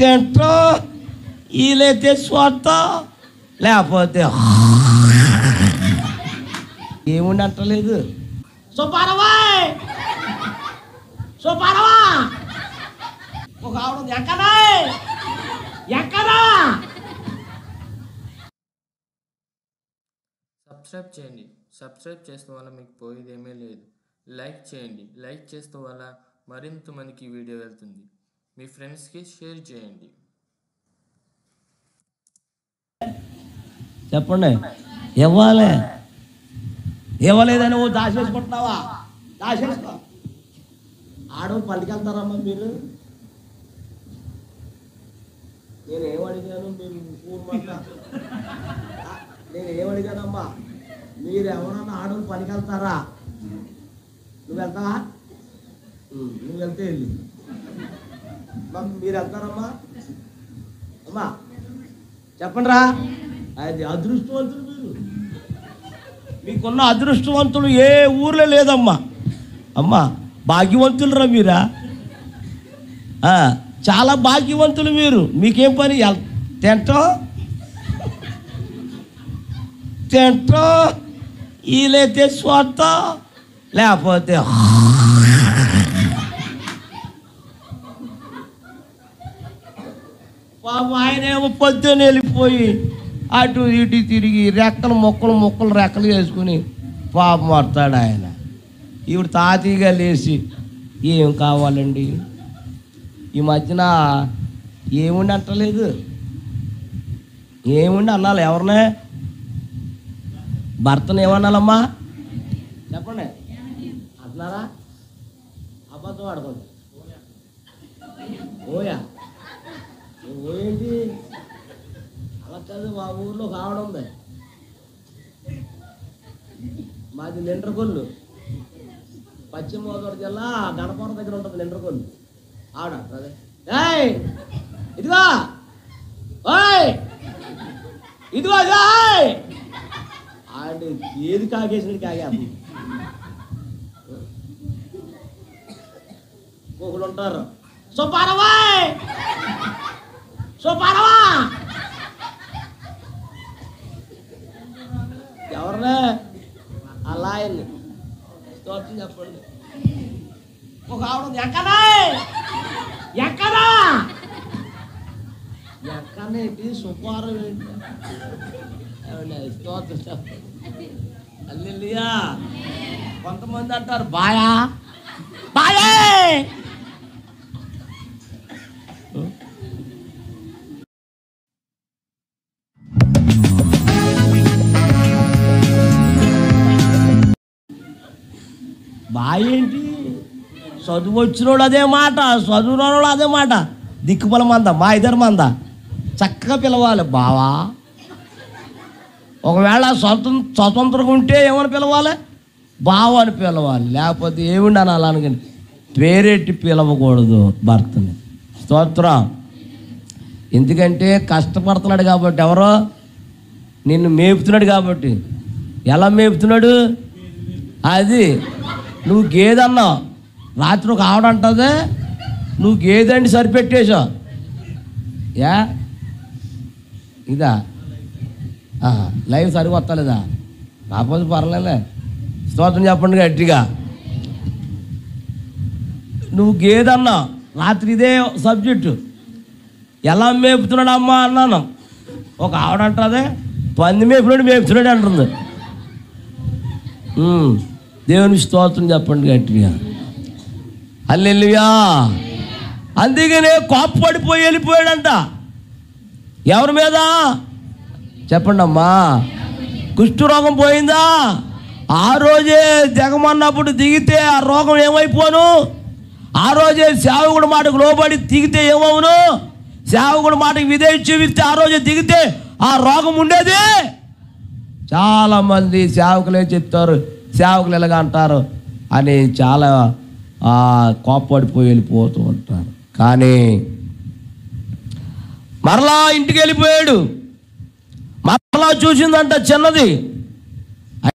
తింటో వీలైతే చూస్తా లేకపోతే ఏముండి అంటలేదు. సుబ్బారావా సుబ్బారావా ఒక ఆవిడ ఎక్కడా ఎక్కడా. సబ్స్క్రైబ్ చేయండి. సబ్స్క్రైబ్ చేసిన వల్ల మీకు పోయేది ఏమీ లేదు. లైక్ చేయండి. లైక్ చేసిన వల్ల మరింత మందికి వీడియో వెళ్తుంది. మీ ఫ్రెండ్స్కి షేర్ చేయండి. చెప్పండి. ఇవ్వాలి ఇవ్వలేదని ఓ దాచేసుకుంటున్నావా? దాచేసుకో. ఆడవాళ్ళు పట్టుకెళ్తారమ్మా మీరు? నేను ఏమడిగాను? నేను ఏమడిగానమ్మా? మీరు ఎవరన్నా ఆడవాళ్ళు పనికెళ్తారా? నువ్వు వెళ్తావా? నువ్వు వెళ్తే వెళ్ళి మీరు వెళ్తారమ్మా? అమ్మా చెప్పండి రా. అది అదృష్టవంతులు మీరు. మీకున్న అదృష్టవంతులు ఏ ఊర్లో లేదమ్మా. అమ్మా భాగ్యవంతులు రా మీరా. చాలా భాగ్యవంతులు మీరు. మీకేం పని? తింటో తింటో వీలైతే చూస్తా లేకపోతే పాపం ఆయన ఏమో పొద్దున్న వెళ్ళిపోయి అటు ఇటు తిరిగి రెక్కలు మొక్కలు రెక్కలు వేసుకుని పాపం పడతాడు ఆయన. ఈవిడ తాతీగా లేచి ఏం కావాలండి? ఈ మధ్యన ఏముండి అంటలేదు. ఏముండి అన్నాలి? ఎవరినే? భర్తను ఏమన్నాలమ్మా? చెప్పండి. అంటున్నారా? అబద్ధం ఆడుకోండి. ఓయా ఓయేంటి? అలా కాదు. మా ఊర్లో ఒక ఆవిడ ఉంది. మాది నిండ్రకొల్లు, పశ్చిమ గోదావరి జిల్లా గణపురం దగ్గర ఉంటుంది నిండ్రకొల్లు. ఆవిడ అదే ఏయ్ ఇదిగో ఓయ్ ఇదిగో ఆవిడ ఏది కాగేసినట్టు కాగేస్తుంది. ఒకళ్ళు ఉంటారు, సుబ్బారావా సుబ్బారావా. ఎవరినే? అలా ఆయన్ని స్తోత్రం చెప్పండి. ఒక ఆవిడ ఎక్కడా ఎక్కడా ఎక్కడేంటి? సుబ్బారావు ఏంటి? స్తోత్రం చెప్పండి. హల్లెలూయా. కొంతమంది అంటారు బాయా బాయే. బాయ్ ఏంటి? చదువు వచ్చినోడు అదే మాట, చదువునోడు అదే మాట. దిక్కుమల మంద మా ఇద్దరు మంద చక్కగా పిలవాలి బావా. ఒకవేళ స్వతంత్రంగా ఉంటే ఏమని పిలవాలి? బావ అని పిలవాలి. లేకపోతే ఏమిండి అని అలా అనుకుని పేరెట్టి పిలవకూడదు భర్తని. స్తోత్రం. ఎందుకంటే కష్టపడుతున్నాడు కాబట్టి, ఎవరో నిన్ను మేపుతున్నాడు కాబట్టి. ఎలా మేపుతున్నాడు? అది నువ్వు గేదన్నావు, రాత్రి ఒక ఆవిడ అంటుంది నువ్వు గేదండి సరిపెట్టేశావు. యా ఇదా లైవ్ సరిగా వస్తలేదా? కాకపోతే పర్లేలే. స్తోత్రం చెప్పండి గట్టిగా. నువ్వు గేదన్నావు, రాత్రి ఇదే సబ్జెక్టు. ఎలా మేపుతున్నాడు అమ్మా అన్నాను. ఒక ఆవిడ అంటుంది పంది మేపుతున్నాడు అంటుంది. దేవుని స్తోత్రం చెప్పండి గట్టిగా. హల్లెలూయా. అందుకనే కోప్పడిపోయి వెళ్ళిపోయాడంట. ఎవరి మీద? చెప్పండి అమ్మా. కుష్ఠరోగం పోయిందా? ఆ రోజే దిగమన్నప్పుడు దిగితే ఆ రోగం ఏమైపోను? ఆ రోజే సేవకుడి మాటకు లోబడి దిగితే ఏమవును? సేవకుడి మాటకు విధేయత చూపిస్తే ఆ రోజే దిగితే ఆ రోగం ఉండేది. చాలామంది సేవకులే చెప్తారు, సేవకులు ఎలాగ అంటారు అని చాలా కోప్పడిపోయి వెళ్ళిపోతూ ఉంటారు. కానీ మరలా ఇంటికి వెళ్ళిపోయాడు. మరలా చూసిందంట చిన్నది.